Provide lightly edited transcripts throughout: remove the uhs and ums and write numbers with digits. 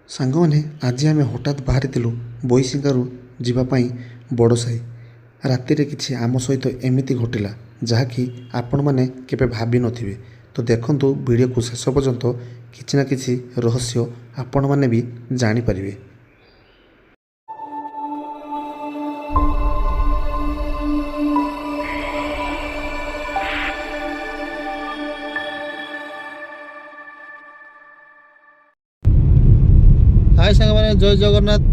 ସାଙ୍ଗମାନେ ଆଜି ଆମେ ହଠାତ୍ ବାହାରିଥିଲୁ ବୋଇସିଙ୍ଗାରୁ ଯିବା ପାଇଁ ବଡ଼ସାହି। ରାତିରେ କିଛି ଆମ ସହିତ ଏମିତି ଘଟିଲା ଯାହାକି ଆପଣମାନେ କେବେ ଭାବିନଥିବେ। ତ ଦେଖନ୍ତୁ ଭିଡ଼ିଓକୁ ଶେଷ ପର୍ଯ୍ୟନ୍ତ, କିଛି ନା କିଛି ରହସ୍ୟ ଆପଣମାନେ ବି ଜାଣିପାରିବେ। हाय सांग मैंने जय जगन्नाथ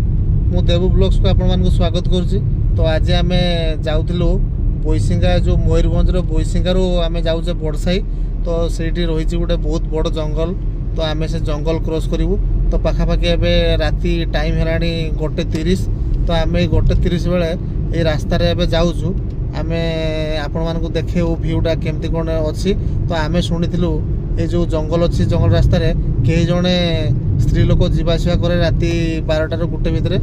मु देवु ब्लॉग्स को आपण मानक स्वागत करुच्ची। तो आज आम जाऊँ बोईसिंगा जो मयूरभंजर बोईसिंगारू आम जाऊे बड़साई। तो ସେଇଠି रही गोटे बहुत बड़ जंगल। तो आम से जंगल क्रॉस करूँ। तो पखापाखि एवं राति टाइम है 1:30। तो आम 1:30 बेले ये रास्तार एवं जाऊँ आम आपण मानक देखे भ्यूटा केमती कौन अच्छी। तो आम शुणी ये जो जंगल अच्छी जंगल रास्तार कई जड़े स्त्री लोक जावासवा करे राति 12टार 1 भितर।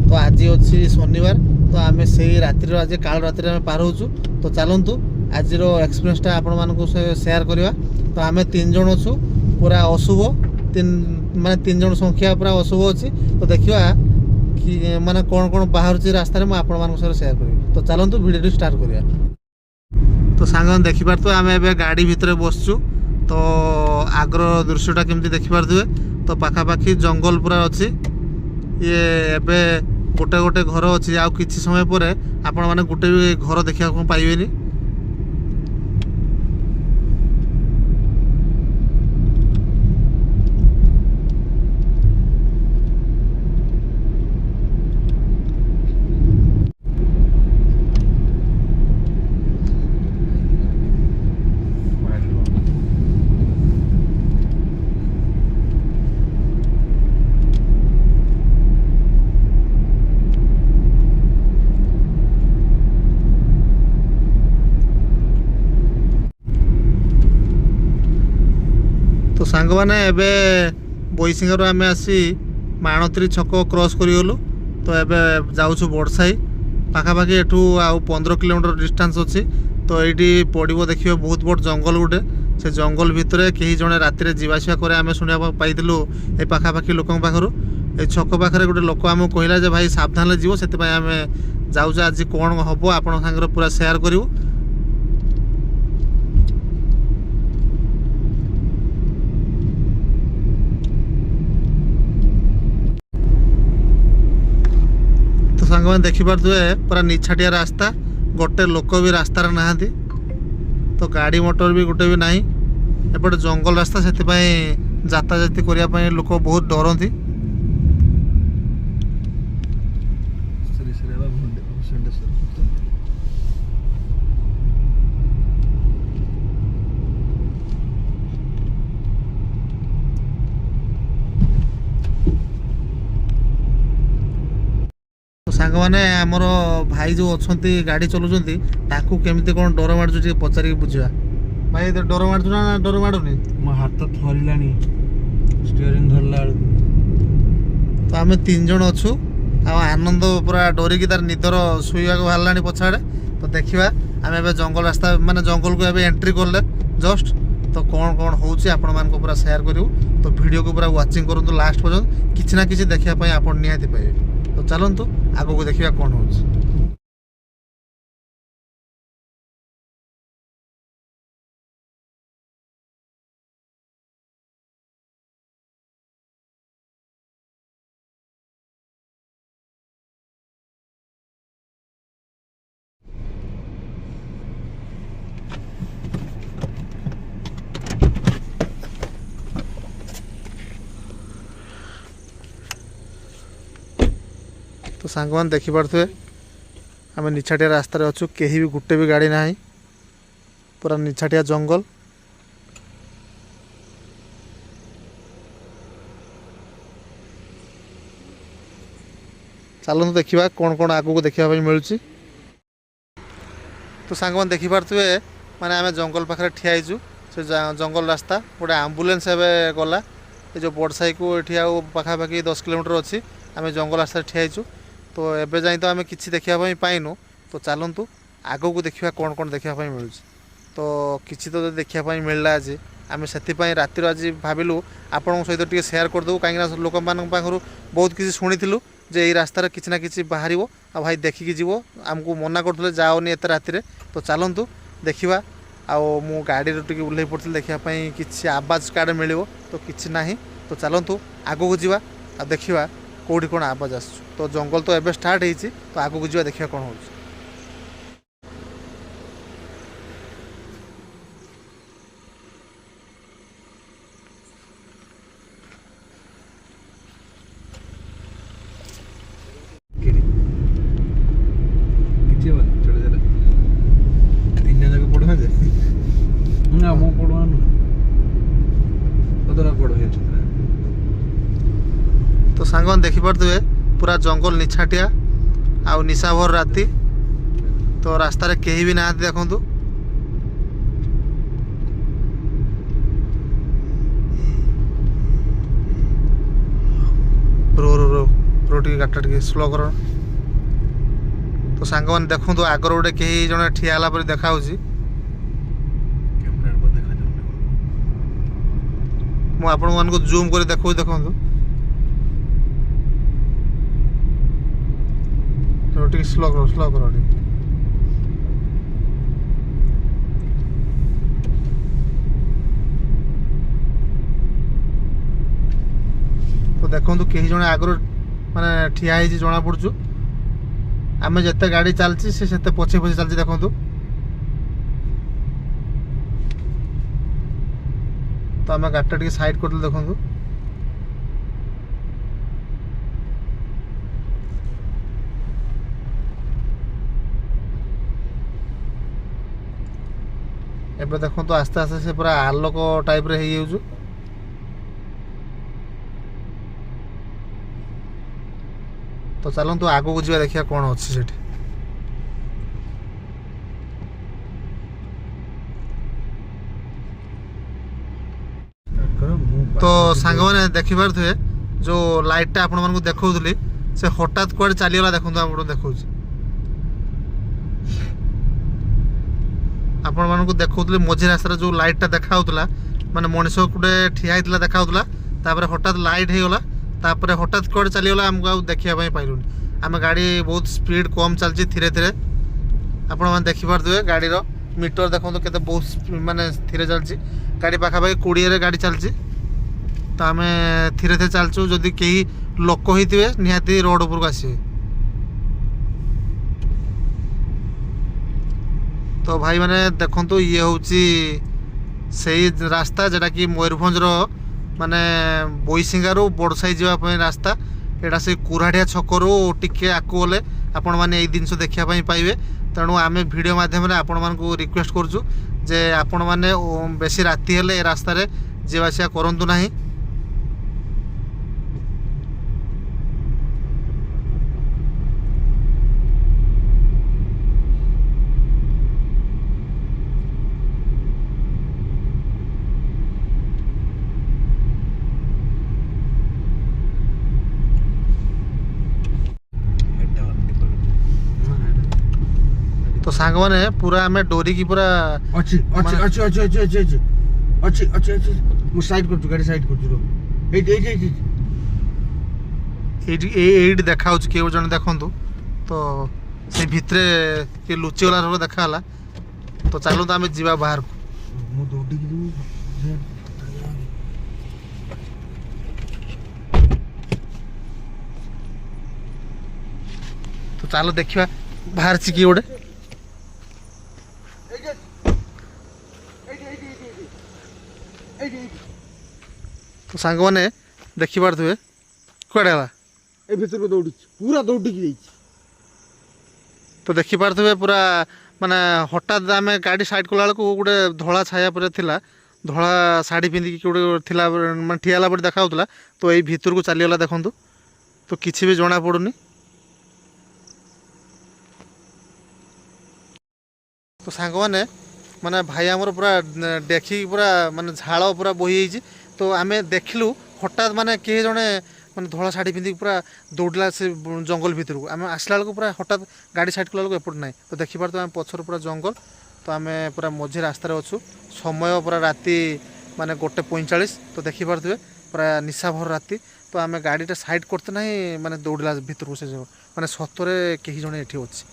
तो आज अच्छी शनिवार। तो आम से रातिर आज काल राति आम पार होचु। तो चलतु आज एक्सपीरियंसटा आपण मानक शेयर करवा। तो आम 3 जन अच्छु पूरा अशुभ माने 3 जन संख्या पूरा अशुभ अच्छी। तो देखा कि माने कौन कौन बाहर रास्तार मुझे मान शेयर करी। तो चलतु वीडियो स्टार्ट करिया। तो सांग देखिपार तो आम ए गाड़ी भितर बसचु। तो आगर दृश्यटा केमती देखिपारे। तो पाखापाखि जंगल पूरा अच्छी। ये एबे गोटे गोटे घर अच्छी। आ किछि समय पर आपण माने गोटे भी घर देखा पाइबेनी। तो सांग मैंने एबे बोईसिंगारू आम आसी माणत्री छक क्रॉस करूँ। तो एबे जाऊँ बड़साई पाखापाखि एठू आउ 15 किलोमीटर डिस्टेंस अच्छी। तो ये पड़ो देखिए बहुत बड़ जंगल गोटे। से जंगल भितर कई जड़े रातिर जावासवा करे आम शुणा पाई ए पाखापाखि लोक पाखर। ये छक पाखे गोटे लोक आमको कहला जे भाई सावधान जीव से आम जाऊे आज कौन हम आपण सागर पूरा शेयर करूँ। सांग मैंने देखिपे पूरा निछाटिया रास्ता। गोटे लोक भी रास्तार नहांती। तो गाड़ी मोटर भी गोटे भी नहीं। एपटे जंगल रास्ता से जातायाती करने लोक बहुत डरती। सांग मैंने आमर भाई जो अच्छा गाड़ी चलाउंट ताकू केमती कौन डर मार्चु पचारिक बुझा। भाई डर मार्चु ना डर माड़ुनी? मो हाथ थरला स्टीयरिंग धरला। तो आम 3 जन अच्छु। आनंद पूरा डरिकी तार निदर शुवा बाहर पछाड़े। तो देखा आम ए जंगल रास्ता माने जंगल को ए एंट्री कले जस्ट। तो कौन कौन होपण मान पूरा शेयर करूँ। तो वीडियो को पूरा वाचिंग करूँ लास्ट पर्यंत। किसी ना किसी देखापी आप निहाती पाइबे। तो चलतु आग को देखा कौन हो। तो सांग मैंने देखिपे आम निछाटिया रास्तार अच्छु। कहीं भी गोटे भी गाड़ी ना पूरा निछाटिया जंगल। चलते देखा कौन कौन आग को देखा मिलूँ। तो सांग मैंने देखिपे माने आम जंगल पाखे ठियाईचु। से जंगल रास्ता गोटे आम्बुलेंस एवं गला। ये जो बड़साई को ये पाखापाखि 10 किलोमीटर अच्छी। आम जंगल रास्ता ठियाईचु। तो एबे जाई तो आम किसी देखापी पाइनु। तो चलतु आग को देखा कौन कौन देखापी मिलूँ। तो किसी तो देखापी मिलला आज आम से रातिर आज भाविलु आपण सहित टे सेयार करदेबू कहीं लोक पाखु बहुत किसी शुणीलु जे ये रास्तार किसी ना कि बाहर आ भाई देखिकी जीव आमको मना करते जाओनी एत रातिर तो चलतु देखा मु गाड़ी टे ओह्ल पड़ी देखापी किसी आवाज कार्ड मिल तो किसी ना तो चलतु आगू जावा आ देखा कौटी कौन आवाज आस तो जंगल तो एवं स्टार्ट होती तो आगू जावा देखा कौन हो କିଛି ହବନି ଚଳେ ଚାଲେ ତିନି ଜଣ ଯାକ ପଢୁଆ ଯେ ନା ମୁଁ ପଢୁଆ ନୁହଁ କତରା ପଢୁ ହେଇଛି तो सांग देखिपे पूरा जंगल निछाटिया आउ निशाभर राति तो रास्तार कहीं भी ना देखु रो रो रो रो टी गाटा टे स्लो कर तो सांग मैंने देखु आगर गोटे कहीं जड़े ठिया पर देखा मु आपण मानक जूम कर देखो देखु टे स्लो करो तो देखो कहीं जड़े आगर माने ठिया है जना पड़ू आम जिते गाड़ी चलती से पछे पछे चलती देखु तो आम गाड़ी टे साइड कर देखु एबे देखो तो आस्ते आस्ते से पूरा आलोक टाइप रे हो तो चलतु आगू को जा देखिए कौन अच्छी से तो सांग मैंने देखिपे जो लाइटा आपण मानक देखौली से हठात कुआडे चलीगला देखो आप देखा आपण मानक देखौली मझी रास्तार जो लाइटा देखा माने मनीष गोटे ठिया होता देखा तापर हठात लाइट हो गला तापर हठात कुआडे चलीगला आमको देखा पाइलुनि आम गाड़ी बहुत स्पीड कम चलती धीरे धीरे आपण मैंने देखिपे गाड़ी मीटर देखो केते बहुत माने धीरे चलती गाड़ी पाखापाखि 20 गाड़ी चलती तो आम धीरे धीरे चलचु जदि कहीं लोक होते निहाती रोड उपरको आसवे तो भाई मैंने देखु ये हूँ से रास्ता जोटा कि मयूरभंज माने बोईसिंगारू बड़साई जावाई रास्ता एटा से कुराढ़िया छकरू टिके आकु गले आपण मैंने ये जिनस देखापी पाइबे तेणु आम भिडियो मध्यम आपण मानक रिक्वेस्ट करुचु जे आपण मैंने बेसी राति हेले रास्तार जावासिया करंतु नाही तो सांग मैंने पूरा आम डोरी की पूरा अच्छी अच्छी अच्छी अच्छी अच्छी अच्छी अच्छी अच्छी अच्छी अच्छी मु साइड कर गाड़ी साइड कर रो एट देखा किए जन देखु तो से भितरे किए लुचिगला देखा तो चलो तो आम जा बाहर को मु दौड़ी तो चलो देखा बाहर किए गोटे तो सांग मैंने देखिपे कड़े भर दौड़ी पूरा दौड़ी तो देखिपे पूरा माने हठात आम गाड़ी साइड कला बेलू गोटे धला छाया पर थिला धला शाढ़ी पिंधिकी गोटे मैं ठियाला पटे देखा तो यही भितर को चलीगला देखु तो किसी भी जना पड़ूनी तो सांग मैंने माने भाई आमर पूरा देखी पूरा माने झाड़ पूरा बोही तो आम देखलु हठात माने किए जड़े माने धला शाढ़ी पिंधिक पूरा दौड़ला से जंगल भितर को आम आसला बेलू पूरा हठात गाड़ी साइड कला एपट ना तो देखिपार तो आम पछर पूरा जंगल तो आम पूरा मझी रास्तार अच्छु समय पूरा राति ମାନେ 1:45 ତ ଦେଖିପାରୁଥିବେ ପୁରା ନିଶାଭର ରାତି। ତ ଆମେ ଗାଡ଼ିଟା ସାଇଡ଼୍ করতে ନାହିଁ ମାନେ ଦୌଡ଼ିଲା ଭିତରକୁ ସେ ଯେଉଁ ମାନେ ସତରେ କେହି ଜଣେ ଏଠି ଅଛି।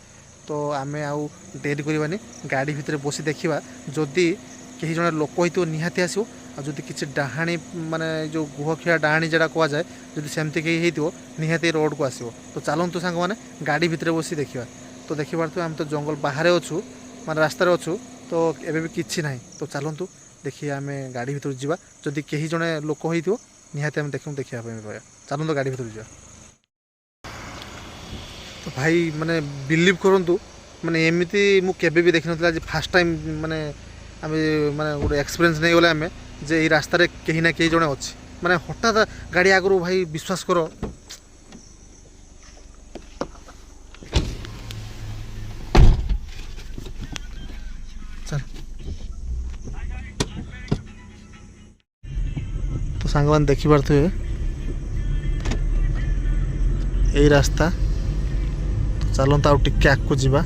ତ ଆମେ ଆଉ ଡେରି କରିବାନି, ଗାଡ଼ି ଭିତରେ ବସି ଦେଖିବା ଯଦି କେହି ଜଣେ ଲୋକ ହେଇଥିବ ନିହାତି ଆସିବ। ଆଉ ଯଦି କିଛି ଡାହାଣୀ ମାନେ ଯେଉଁ ଗୁହଖିଆ ଡାହାଣୀ যেটা କୁହାଯାଏ ଯଦି ସେମିତି କେହି ହେଇଥିବ ନିହାତି ରୋଡ଼କୁ ଆସିବ। ତ ଚାଲନ୍ତୁ ସାଙ୍ଗମାନେ ଗାଡ଼ି ଭିତରେ ବସି ଦେଖିବା। ତ ଦେଖିପାରୁଥିବେ ଆମେ ତ ଜଙ୍ଗଲ ବାହାରେ ଅଛୁ ମାନେ ରାସ୍ତାରେ ଅଛୁ, ତ ଏବେ ବି କିଛି ନାହିଁ। ତ ଚାଲନ୍ତୁ ଦେଖି ଆମେ ଗାଡ଼ି ଭିତରକୁ ଯିବା, ଯଦି କେହି ଜଣେ ଲୋକ ହେଇଥିବ ନିହାତି ଆମେ ଦେଖିବା ପାଇଁ ପାଇବା। ଚାଲନ୍ତୁ ଗାଡ଼ି ଭିତରକୁ ଯିବା। ତ ଭାଇ ମାନେ ବିଲିଭ୍ କରନ୍ତୁ ମାନେ ଏମିତି ମୁଁ କେବେ ବି ଦେଖିନଥିଲି, ଆଜି ଫାର୍ଷ୍ଟ ଟାଇମ୍ ମାନେ ଆମେ ମାନେ ଗୋଟେ ଏକ୍ସପିରିଏନ୍ସ ନେଇଗଲେ ଆମେ ଯେ ଏଇ ରାସ୍ତାରେ କେହି ନା କେହି ଜଣେ ଅଛି। ମାନେ ହଠାତ୍ ଗାଡ଼ି ଆଗରୁ ଭାଇ ବିଶ୍ୱାସ କର ଚାଲ। ତ ସାଙ୍ଗମାନେ ଦେଖିପାରୁଥିବେ ଏଇ ରାସ୍ତା। ତ ଚାଲନ୍ତୁ ଆଉ ଟିକେ ଆଗକୁ ଯିବା।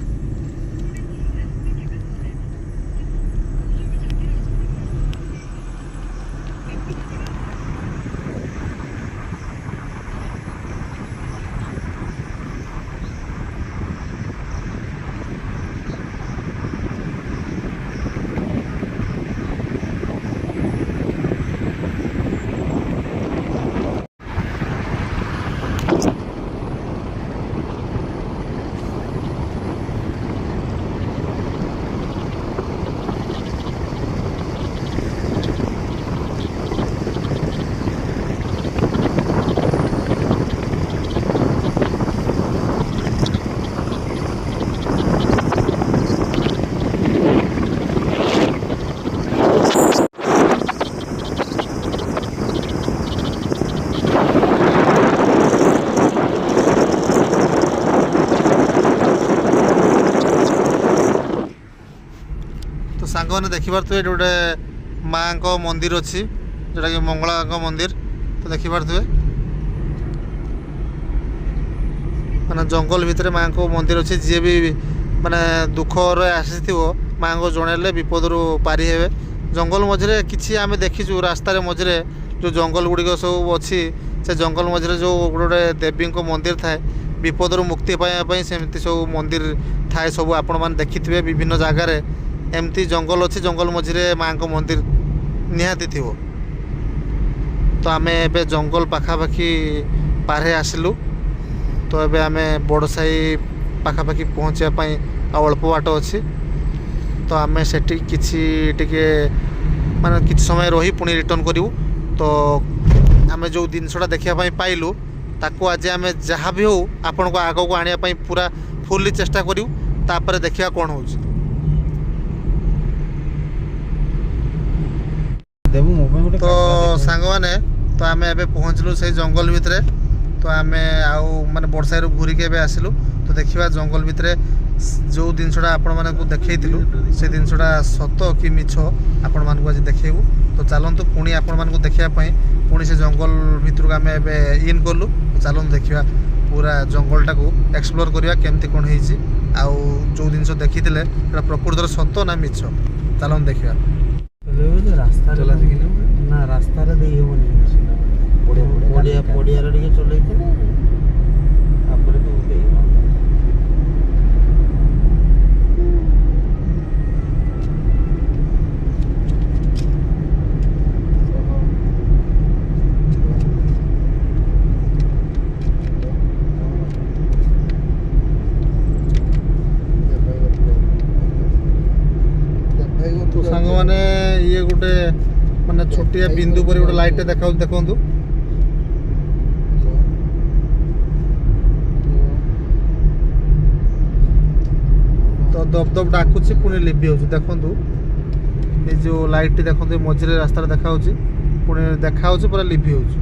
ତ ସାଙ୍ଗମାନେ ଦେଖିପାରୁଥିବେ ଏଠି ଗୋଟେ ମାଆଙ୍କ ମନ୍ଦିର ଅଛି, ଯେଉଁଟାକି ମଙ୍ଗଳାଙ୍କ ମନ୍ଦିର। ତ ଦେଖିପାରୁଥିବେ ମାନେ ଜଙ୍ଗଲ ଭିତରେ ମାଆଙ୍କ ମନ୍ଦିର ଅଛି। ଯିଏ ବି ମାନେ ଦୁଃଖରେ ଆସିଥିବ ମାଆଙ୍କୁ ଜଣାଇଲେ ବିପଦରୁ ପାରି ହେବେ। ଜଙ୍ଗଲ ମଝିରେ କିଛି ଆମେ ଦେଖିଛୁ ରାସ୍ତାରେ ମଝିରେ ଯେଉଁ ଜଙ୍ଗଲ ଗୁଡ଼ିକ ସବୁ ଅଛି, ସେ ଜଙ୍ଗଲ ମଝିରେ ଯେଉଁ ଗୋଟେ ଦେବୀଙ୍କ ମନ୍ଦିର ଥାଏ, ବିପଦରୁ ମୁକ୍ତି ପାଇବା ପାଇଁ ସେମିତି ସବୁ ମନ୍ଦିର ଥାଏ। ସବୁ ଆପଣମାନେ ଦେଖିଥିବେ ବିଭିନ୍ନ ଜାଗାରେ ଏମିତି ଜଙ୍ଗଲ ଅଛି, ଜଙ୍ଗଲ ମଝିରେ ମାଆଙ୍କ ମନ୍ଦିର ନିହାତି ଥିବ। ତ ଆମେ ଏବେ ଜଙ୍ଗଲ ପାଖାପାଖି ପାରେ ଆସିଲୁ। ତ ଏବେ ଆମେ ବଡ଼ସାହି ପାଖାପାଖି ପହଞ୍ଚିବା ପାଇଁ ଆଉ ଅଳ୍ପ ବାଟ ଅଛି। ତ ଆମେ ସେଠି ଟିକେ ମାନେ କିଛି ସମୟ ରହି ପୁଣି ରିଟର୍ଣ୍ଣ କରିବୁ। ତ ଆମେ ଯେଉଁ ଜିନିଷଟା ଦେଖିବା ପାଇଁ ପାଇଲୁ ତାକୁ ଆଜି ଆମେ ଯାହା ବି ହେଉ ଆପଣଙ୍କ ଆଗକୁ ଆଣିବା ପାଇଁ ପୁରା ଫୁଲ୍ଲି ଚେଷ୍ଟା କରିବୁ। ତାପରେ ଦେଖିବା କ'ଣ ହେଉଛି। ତ ସାଙ୍ଗମାନେ ତ ଆମେ ଏବେ ପହଞ୍ଚିଲୁ ସେଇ ଜଙ୍ଗଲ ଭିତରେ। ତ ଆମେ ଆଉ ମାନେ ବଡ଼ସାହିରୁ ଘୁରିକି ଏବେ ଆସିଲୁ। ତ ଦେଖିବା ଜଙ୍ଗଲ ଭିତରେ ଯେଉଁ ଜିନିଷଟା ଆପଣମାନଙ୍କୁ ଦେଖେଇଥିଲୁ ସେ ଜିନିଷଟା ସତ କି ମିଛ ଆପଣମାନଙ୍କୁ ଆଜି ଦେଖେଇବୁ। ତ ଚାଲନ୍ତୁ ପୁଣି ଆପଣମାନଙ୍କୁ ଦେଖିବା ପାଇଁ ପୁଣି ସେ ଜଙ୍ଗଲ ଭିତରକୁ ଆମେ ଏବେ ଇନ୍ କଲୁ। ତ ଚାଲନ୍ତୁ ଦେଖିବା ପୁରା ଜଙ୍ଗଲଟାକୁ ଏକ୍ସପ୍ଲୋର କରିବା କେମିତି କ'ଣ ହେଇଛି, ଆଉ ଯେଉଁ ଜିନିଷ ଦେଖିଥିଲେ ସେଇଟା ପ୍ରକୃତରେ ସତ ନା ମିଛ। ଚାଲନ୍ତୁ ଦେଖିବା। ନା ରାସ୍ତାରେ ଦେଇ ହେବନି, ପଡ଼ିଆରେ ଟିକେ ଚଲେଇଥିଲେ ତାପରେ ତୁ ଦେଇ ତ ସାଙ୍ଗମାନେ ଇଏ ଗୋଟେ ମାନେ ଛୋଟିଆ ବିନ୍ଦୁ ପରି ଗୋଟେ ଲାଇଟ୍ଟେ ଦେଖାଉଛି, ଦେଖନ୍ତୁ। ତ ଦପ ଦପ ଡାକୁଛି ପୁଣି ଲିଭି ହେଉଛି। ଦେଖନ୍ତୁ ଏ ଯେଉଁ ଲାଇଟ୍ଟି ଦେଖନ୍ତୁ ଏ ମଝିରେ ରାସ୍ତାରେ ଦେଖାହେଉଛି, ପୁଣି ଦେଖାହେଉଛି ପୁରା ଲିଭି ହେଉଛି।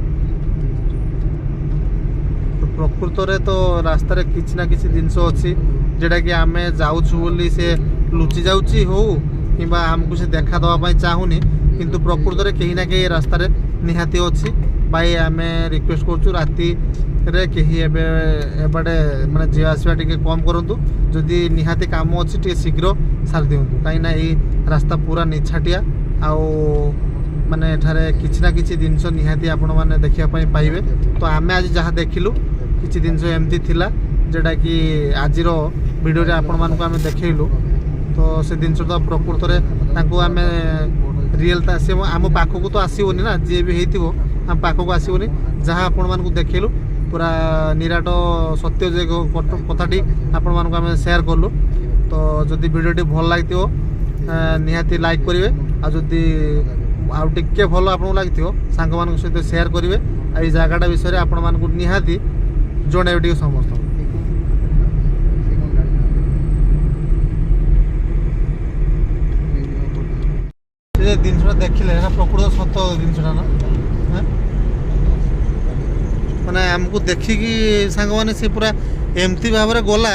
ପ୍ରକୃତରେ ତ ରାସ୍ତାରେ କିଛି ନା କିଛି ଜିନିଷ ଅଛି ଯେଉଁଟାକି ଆମେ ଯାଉଛୁ ବୋଲି ସେ ଲୁଚି ଯାଉଛି ହଉ କିମ୍ବା ଆମକୁ ସେ ଦେଖା ଦେବା ପାଇଁ ଚାହୁଁନି, କିନ୍ତୁ ପ୍ରକୃତରେ କେହି ନା କେହି ରାସ୍ତାରେ ନିହାତି ଅଛି। ଭାଇ ଆମେ ରିକ୍ୱେଷ୍ଟ କରୁଛୁ ରାତିରେ କେହି ଏବେ ଏପଟେ ମାନେ ଯିବା ଆସିବା ଟିକେ କମ୍ କରନ୍ତୁ। ଯଦି ନିହାତି କାମ ଅଛି ଟିକେ ଶୀଘ୍ର ସାରି ଦିଅନ୍ତୁ, କାହିଁକିନା ଏଇ ରାସ୍ତା ପୁରା ନିଛାଟିଆ ଆଉ ମାନେ ଏଠାରେ କିଛି ନା କିଛି ଜିନିଷ ନିହାତି ଆପଣମାନେ ଦେଖିବା ପାଇଁ ପାଇବେ। ତ ଆମେ ଆଜି ଯାହା ଦେଖିଲୁ କିଛି ଜିନିଷ ଏମିତି ଥିଲା ଯେଉଁଟାକି ଆଜିର ଭିଡ଼ିଓରେ ଆପଣମାନଙ୍କୁ ଆମେ ଦେଖେଇଲୁ। ତ ସେ ଜିନିଷଟା ପ୍ରକୃତରେ ତାଙ୍କୁ ଆମେ ରିଏଲ୍ଟା ଆସିବ ଆମ ପାଖକୁ ତ ଆସିବନି ନା, ଯିଏ ବି ହେଇଥିବ ଆମ ପାଖକୁ ଆସିବନି। ଯାହା ଆପଣମାନଙ୍କୁ ଦେଖେଇଲୁ ପୁରା ନିରାଟ ସତ୍ୟ ଯେ କଥାଟି ଆପଣମାନଙ୍କୁ ଆମେ ସେୟାର କଲୁ। ତ ଯଦି ଭିଡ଼ିଓଟି ଭଲ ଲାଗିଥିବ ନିହାତି ଲାଇକ୍ କରିବେ, ଆଉ ଯଦି ଆଉ ଟିକେ ଭଲ ଆପଣଙ୍କୁ ଲାଗିଥିବ ସାଙ୍ଗମାନଙ୍କ ସହିତ ସେୟାର କରିବେ। ଆଉ ଏଇ ଜାଗାଟା ବିଷୟରେ ଆପଣମାନଙ୍କୁ ନିହାତି ଜଣାଇବେ ଟିକେ ସମସ୍ତଙ୍କୁ। ସେ ଜିନିଷଟା ଦେଖିଲେ ନା ପ୍ରକୃତ ସତ ଜିନିଷଟା ନା, ମାନେ ଆମକୁ ଦେଖିକି ସାଙ୍ଗମାନେ ସେ ପୁରା ଏମିତି ଭାବରେ ଗଲା,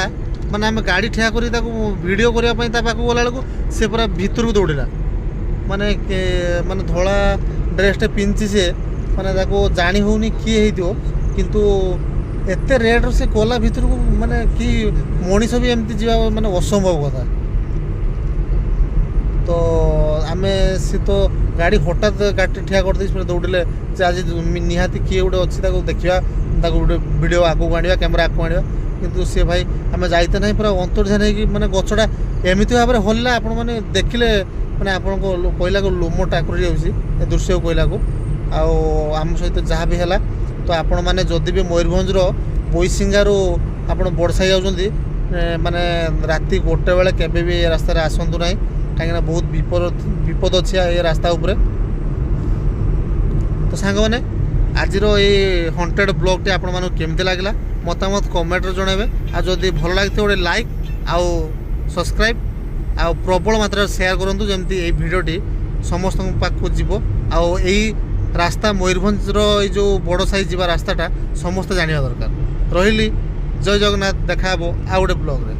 ମାନେ ଆମେ ଗାଡ଼ି ଠିଆ କରି ତାକୁ ଭିଡ଼ିଓ କରିବା ପାଇଁ ତା ପାଖକୁ ଗଲା ବେଳକୁ ସେ ପୁରା ଭିତରକୁ ଦୌଡ଼ିଲା। ମାନେ ମାନେ ଧଳା ଡ୍ରେସ୍ଟେ ପିନ୍ଧିଛି ସେ, ମାନେ ତାକୁ ଜାଣି ହେଉନି କିଏ ହେଇଥିବ, କିନ୍ତୁ ଏତେ ରେଟ୍ର ସେ ଗଲା ଭିତରକୁ, ମାନେ କି ମଣିଷ ବି ଏମିତି ଯିବା ମାନେ ଅସମ୍ଭବ କଥା। ତ ଆମେ ସେ ତ ଗାଡ଼ି ହଠାତ୍ ଗାଡ଼ି ଠିଆ କରିଦେଇଛି, ପୁରା ଦୌଡ଼ିଲେ ଯେ ଆଜି ନିହାତି କିଏ ଗୋଟେ ଅଛି ତାକୁ ଦେଖିବା, ତାକୁ ଗୋଟେ ଭିଡ଼ିଓ ଆଗକୁ ଆଣିବା, କ୍ୟାମେରା ଆଗକୁ ଆଣିବା। କିନ୍ତୁ ସେ ଭାଇ ଆମେ ଯାଇତେ ନାହିଁ, ପୁରା ଅନ୍ତର୍ଧ୍ୟାନ ହେଇକି ମାନେ ଗଛଟା ଏମିତି ଭାବରେ ହଲିଲା, ଆପଣମାନେ ଦେଖିଲେ ମାନେ ଆପଣଙ୍କ କହିଲାକୁ ଲୋମ ଟାଙ୍କୁରି ଯାଉଛି ଏ ଦୃଶ୍ୟକୁ କହିଲାକୁ। ଆଉ ଆମ ସହିତ ଯାହା ବି ହେଲା, ତ ଆପଣମାନେ ଯଦି ବି ମୟୂରଭଞ୍ଜର ବୋଇସିଙ୍ଗାରୁ ଆପଣ ବଡ଼ସାହି ଯାଉଛନ୍ତି, ମାନେ ରାତି 1 ବେଳେ କେବେ ବି ଏ ରାସ୍ତାରେ ଆସନ୍ତୁ ନାହିଁ, କାହିଁକିନା ବହୁତ ବିପଦ ଅଛି ଏ ରାସ୍ତା ଉପରେ। ତ ସାଙ୍ଗମାନେ ଆଜିର ଏଇ ହଣ୍ଟେଡ଼ ବ୍ଲଗ୍ଟି ଆପଣମାନଙ୍କୁ କେମିତି ଲାଗିଲା ମତାମତ କମେଣ୍ଟରେ ଜଣାଇବେ। ଆଉ ଯଦି ଭଲ ଲାଗିଥିବ ଗୋଟେ ଲାଇକ୍ ଆଉ ସବସ୍କ୍ରାଇବ୍ ଆଉ ପ୍ରବଳ ମାତ୍ରାରେ ସେୟାର କରନ୍ତୁ, ଯେମିତି ଏଇ ଭିଡ଼ିଓଟି ସମସ୍ତଙ୍କ ପାଖକୁ ଯିବ। ଆଉ ଏଇ ରାସ୍ତା ମୟୂରଭଞ୍ଜର ଏଇ ଯେଉଁ ବଡ଼ସାହି ଯିବା ରାସ୍ତାଟା ସମସ୍ତେ ଜାଣିବା ଦରକାର। ରହିଲି, ଜୟ ଜଗନ୍ନାଥ, ଦେଖା ହେବ ଆଉ ଗୋଟେ ବ୍ଲଗ୍ରେ।